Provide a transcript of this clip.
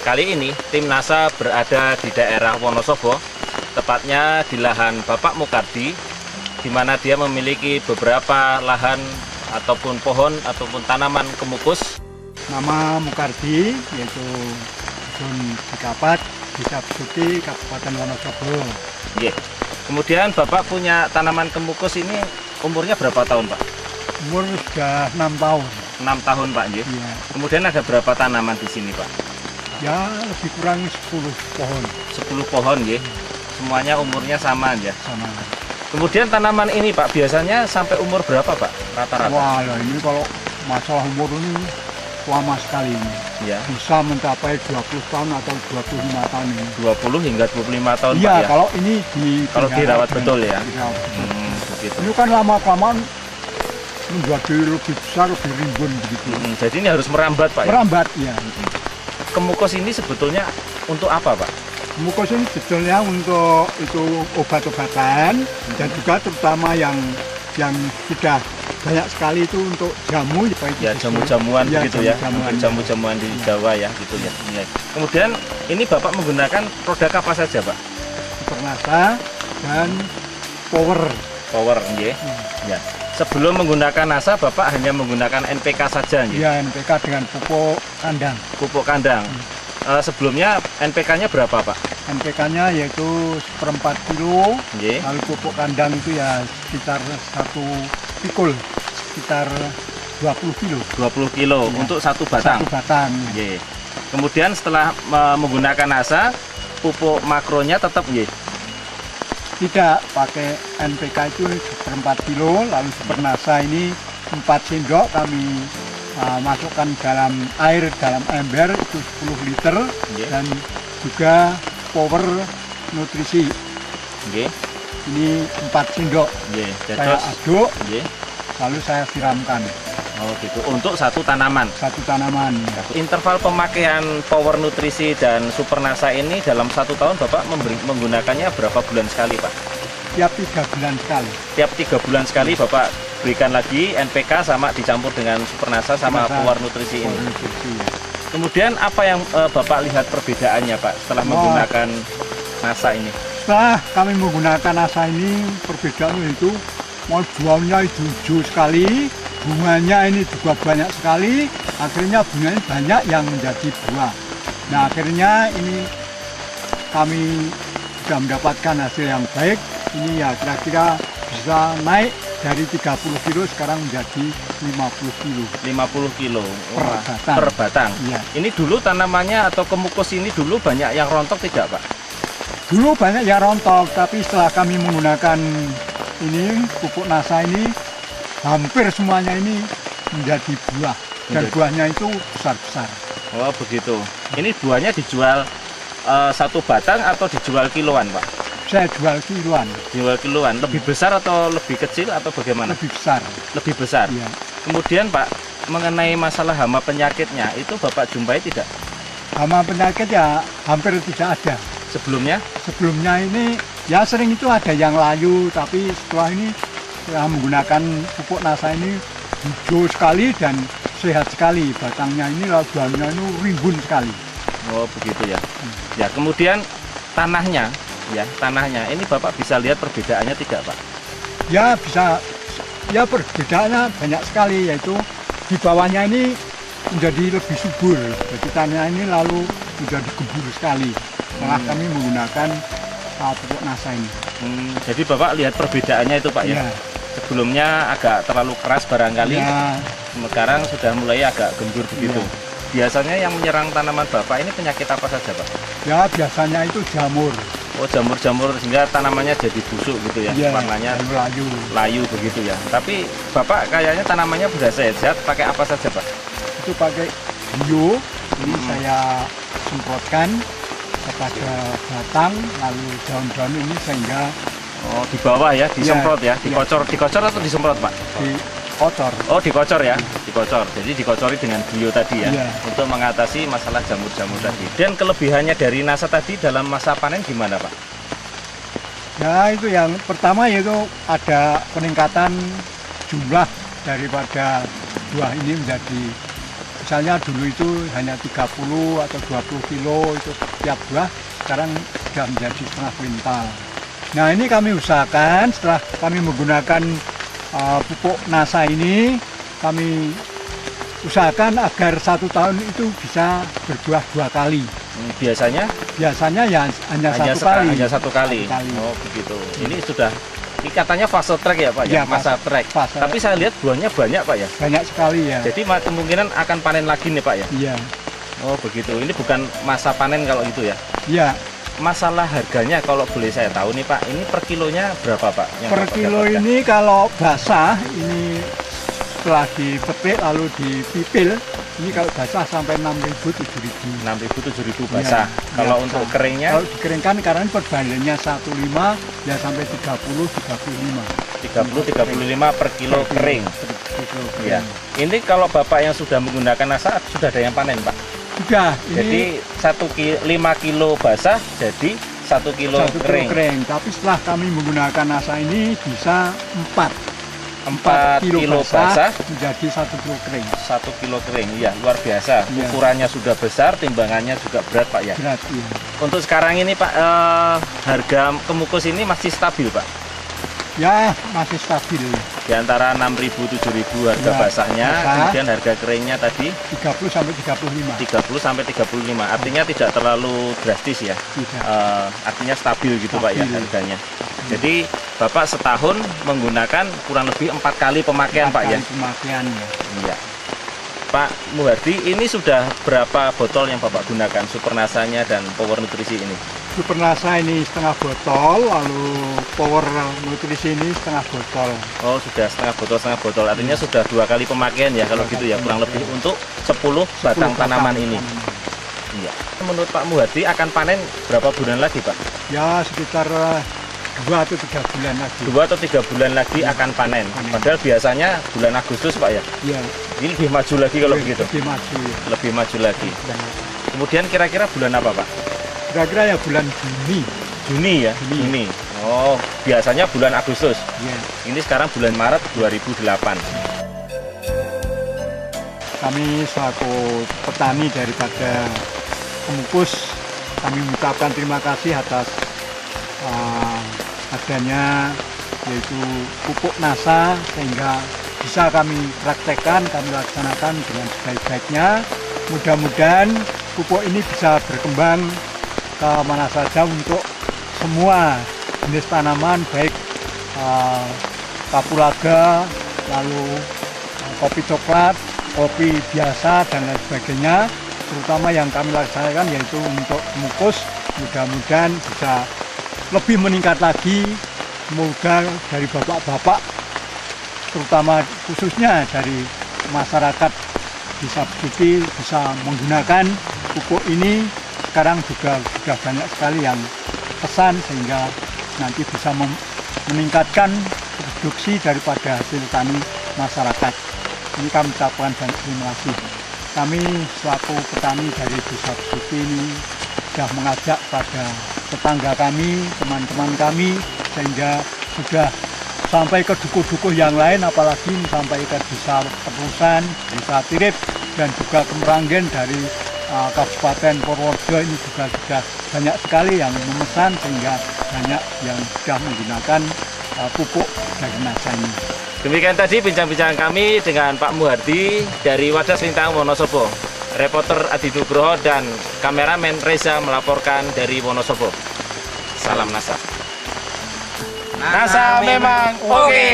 Kali ini tim NASA berada di daerah Wonosobo, tepatnya di lahan Bapak Mukardi, di mana dia memiliki beberapa lahan ataupun pohon ataupun tanaman kemukus. Nama Mukardi yaitu Dusun Cikapat, Desa Besuki, Kabupaten Wonosobo. Yeah. Kemudian Bapak punya tanaman kemukus ini umurnya berapa tahun, Pak? Umur sudah 6 tahun. 6 tahun, Pak. Yeah. Ya. Kemudian ada berapa tanaman di sini, Pak? Ya, lebih kurang 10 pohon. 10 pohon, ya. Semuanya umurnya sama aja. Sama. Kemudian tanaman ini, Pak, biasanya sampai umur berapa, Pak? Rata-rata? Wah, ini kalau masalah umur ini lama sekali ini. Ya. Bisa mencapai 20 tahun atau 25 tahun ini. 20 hingga 25 tahun, Iya, Pak, ya? kalau ini dirawat betul ya? Dirawat betul. Begitu. Ini kan lama-kelamaan menjadi lebih besar, lebih rimbun begitu. Jadi ini harus merambat, Pak, ya? Merambat, ya. Kemukus ini sebetulnya untuk apa, Pak? Kemukus ini sebetulnya untuk itu obat-obatan dan juga terutama yang sudah banyak sekali itu untuk jamu, ya jamu-jamuan ya, begitu ya, jamu-jamuan di Jawa ya, gitu ya. Ya. Kemudian ini Bapak menggunakan produk apa saja, Pak? Supernasa dan Power. Ya. Ya. Sebelum menggunakan NASA, Bapak hanya menggunakan NPK saja, ya? Ya, NPK dengan pupuk kandang. Pupuk kandang. Sebelumnya NPK-nya berapa, Pak? NPK-nya yaitu 1/4 kilo, Yeah. lalu pupuk kandang itu ya sekitar 1 pikul, sekitar 20 kilo. 20 kilo Ya. untuk satu batang. Satu batang. Yeah. Kemudian setelah menggunakan NASA, pupuk makronya tetap, yeah. Tidak pakai NPK itu 1/4 kilo, lalu Supernasa ini 4 sendok kami masukkan dalam air dalam ember itu 10 liter, Yeah. dan juga Power Nutrisi. Yeah. Ini 4 sendok. Yeah. Saya aduk, Yeah. lalu saya siramkan Oh gitu, untuk satu tanaman. satu tanaman. Interval pemakaian Power Nutrisi dan Supernasa ini dalam 1 tahun Bapak menggunakannya berapa bulan sekali, Pak? Tiap 3 bulan sekali. Tiap 3 bulan sekali Bapak berikan lagi NPK sama dicampur dengan Supernasa sama Power Nutrisi ini. Nutrisi, ya. Kemudian apa yang Bapak lihat perbedaannya, Pak, setelah menggunakan NASA ini? Setelah kami menggunakan NASA ini, perbedaannya itu buahnya hijau sekali, bunganya ini juga banyak sekali, akhirnya bunganya banyak yang menjadi buah. Nah, akhirnya ini kami sudah mendapatkan hasil yang baik. Ini ya kira-kira bisa naik dari 30 kilo sekarang menjadi 50 kilo. 50 kilo Per batang. per batang. Iya. Ini dulu tanamannya atau kemukus ini dulu banyak yang rontok tidak, Pak? Dulu banyak yang rontok, tapi setelah kami menggunakan ini pupuk NASA ini, hampir semuanya ini menjadi buah, dan buahnya itu besar-besar. Oh begitu. Ini buahnya dijual satu batang atau dijual kiloan, Pak? Saya jual kiloan. Dijual kiloan. Lebih besar atau lebih kecil atau bagaimana? Lebih besar. Lebih besar. Ya. Kemudian, Pak, mengenai masalah hama penyakitnya itu Bapak jumpai tidak? Hama penyakit ya hampir tidak ada. Sebelumnya? Sebelumnya ini ya sering itu ada yang layu, tapi setelah ini saya menggunakan pupuk NASA ini hijau sekali dan sehat sekali. Batangnya ini buahnya ini rimbun sekali. Oh begitu ya. Ya kemudian tanahnya, ini Bapak bisa lihat perbedaannya tidak, Pak? Ya bisa, ya perbedaannya banyak sekali, yaitu di bawahnya ini menjadi lebih subur. Jadi tanahnya ini lalu menjadi gembur sekali setelah kami menggunakan pupuk NASA ini. Jadi Bapak lihat perbedaannya itu, Pak, ya? Ya. Sebelumnya agak terlalu keras barangkali, Ya. sekarang sudah mulai agak gembur begitu. Ya. Biasanya yang menyerang tanaman Bapak ini penyakit apa saja, Pak? Ya biasanya itu jamur. Oh jamur-jamur sehingga tanamannya jadi busuk gitu ya, Ya, warnanya layu. layu begitu ya. Tapi Bapak kayaknya tanamannya sudah sehat, pakai apa saja, Pak? Itu pakai bio, ini saya semprotkan kepada batang, lalu daun-daun ini sehingga Oh di bawah ya, disemprot ya, dikocor atau disemprot, Pak? dikocor. Oh dikocor ya, dikocor. Jadi dikocori dengan bio tadi ya, Iya. untuk mengatasi masalah jamur-jamur tadi. Dan kelebihannya dari NASA tadi dalam masa panen gimana, Pak? Ya itu yang pertama yaitu ada peningkatan jumlah daripada buah ini menjadi misalnya dulu itu hanya 30 atau 20 kilo itu setiap buah, sekarang sudah menjadi setengah kuintal. Nah ini kami usahakan setelah kami menggunakan pupuk NASA ini, kami usahakan agar 1 tahun itu bisa berbuah 2 kali. Biasanya Ya hanya satu kali. Hanya satu kali. Oh begitu. Ini katanya fast track ya Pak ya, masa track. Tapi saya lihat buahnya banyak Pak ya. Banyak sekali ya. Jadi kemungkinan akan panen lagi nih Pak ya. Iya. Oh begitu. Ini bukan masa panen kalau gitu ya. Iya. Masalah harganya kalau boleh saya tahu nih Pak, ini per kilonya berapa Pak? Per kilo ini kalau basah ini setelah dipetik lalu dipipil, ini kalau basah sampai 6.000 7.000. 6.000 7.000 basah. Kalau untuk keringnya? Kalau dikeringkan karena perbandingannya 1,5 ya sampai 30 35 per kilo kering. Ya. Ini kalau Bapak yang sudah menggunakan NASA sudah ada yang panen Pak? Sudah. Jadi 5 kilo basah jadi 1 kilo kering. Tapi setelah kami menggunakan NASA ini bisa 4 kilo basah menjadi 1 kilo kering. 1 kilo kering, ya luar biasa. Ya. Ukurannya sudah besar, timbangannya juga berat Pak ya. Berat, iya. Untuk sekarang ini Pak, harga kemukus ini masih stabil Pak? Ya masih stabil. Di antara 6.000 7.000 harga basahnya, kemudian harga keringnya tadi 30 sampai 35. 30 sampai 35. Artinya tidak terlalu drastis ya. Tidak. Artinya stabil gitu Pak ya harganya. Jadi Bapak setahun menggunakan kurang lebih 4 kali pemakaian Pak ya. Pemakaian ya. Iya. Pak Muhardi, ini sudah berapa botol yang Bapak gunakan Supernasanya dan Power Nutrisi ini? Supernasa ini setengah botol, lalu Power Nutrisi ini setengah botol. Oh, sudah setengah botol. Artinya sudah 2 kali pemakaian ya kalau gitu ya, kurang lebih untuk 10 batang tanaman ini. Iya. Menurut Pak Muhardi akan panen berapa bulan lagi Pak? Ya sekitar 2 atau 3 bulan lagi. 2 atau 3 bulan lagi akan panen. Padahal biasanya bulan Agustus Pak ya? Iya. Ini lebih maju lagi kalau begitu? Lebih maju. Lebih maju lagi. Kemudian kira-kira bulan apa Pak? Kira-kira ya bulan Juni. Juni ya? Juni. Oh, biasanya bulan Agustus? Iya. Ini sekarang bulan Maret 2008. Kami selaku petani daripada Kemukus, kami mengucapkan terima kasih atas adanya yaitu pupuk NASA sehingga bisa kami praktekkan, kami laksanakan dengan sebaik-baiknya. Mudah-mudahan pupuk ini bisa berkembang ke mana saja untuk semua jenis tanaman, baik kapulaga, lalu kopi coklat, kopi biasa dan lain sebagainya. Terutama yang kami laksanakan yaitu untuk Kemukus, mudah-mudahan bisa lebih meningkat lagi. Semoga dari bapak-bapak, terutama khususnya dari masyarakat desa Besuki bisa menggunakan pupuk ini. Sekarang juga sudah banyak sekali yang pesan sehingga nanti bisa meningkatkan produksi daripada hasil tani masyarakat. Ini kami ucapkan terima kasih. Kami selaku petani dari desa Besuki ini sudah mengajak pada tetangga kami, teman-teman kami, sehingga sudah sampai ke dukuh-dukuh yang lain, apalagi sampai ke desa Terusan, desa Tirip, dan juga ke Meranggen dari Kabupaten Purworejo. Ini juga sudah banyak sekali yang memesan sehingga banyak yang sudah menggunakan pupuk dari NASA ini. Demikian tadi bincang-bincang kami dengan Pak Muhardi dari Wadas Lintang Wonosobo. Reporter Adi Nugroho dan kameramen Reza melaporkan dari Wonosobo. Salam NASA. NASA memang oke.